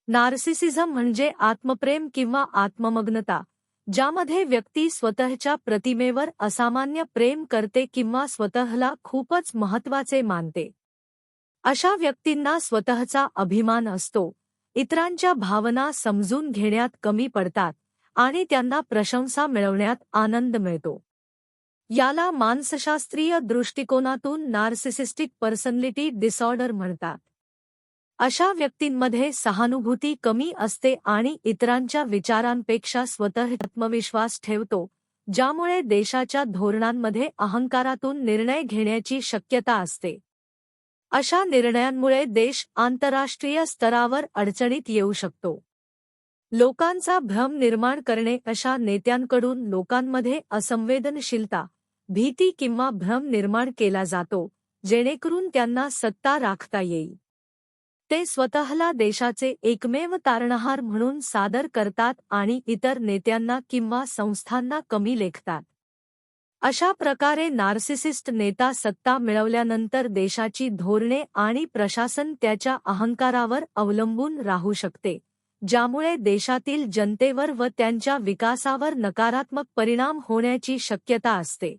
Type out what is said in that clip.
नार्सिसिझम म्हणजे आत्मप्रेम किंवा आत्ममग्नता, ज्यामध्ये व्यक्ती स्वतःच्या प्रतिमेवर असामान्य प्रेम करते किंवा स्वतःला खूपच महत्त्वाचे मानते. अशा व्यक्तींना स्वतःचा अभिमान असतो, इतरांच्या भावना समजून घेण्यात कमी पडतात आणि त्यांना प्रशंसा मिळवण्यात आनंद मिळतो. याला मानसशास्त्रीय दृष्टिकोनातून नार्सिसिस्टिक पर्सनॅलिटी डिसऑर्डर म्हणतात. अशा व्यक्तींमध्ये सहानुभूती कमी असते आणि इतरांच्या विचारांपेक्षा स्वतः आत्मविश्वास ठेवतो, ज्यामुळे देशाच्या धोरणांमध्ये अहंकारातून निर्णय घेण्याची शक्यता असते. अशा निर्णयांमुळे देश आंतरराष्ट्रीय स्तरावर अडचणीत येऊ शकतो. लोकांचा भ्रम निर्माण करणे. अशा नेत्यांकडून लोकांमध्ये असंवेदनशीलता, भीती किंवा भ्रम निर्माण केला जातो, जेणेकरून त्यांना सत्ता राखता येईल. ते स्वतःला देशाचे एकमेव तारणहार म्हणून सादर करतात आणि इतर नेत्यांना किंवा संस्थांना कमी लेखतात. अशा प्रकारे नार्सिसिस्ट नेता सत्ता मिळवल्यानंतर देशाची धोरणे आणि प्रशासन त्याच्या अहंकारावर अवलंबून राहू शकते, ज्यामुळे देशातील जनतेवर व त्यांच्या विकासावर नकारात्मक परिणाम होण्याची शक्यता असते.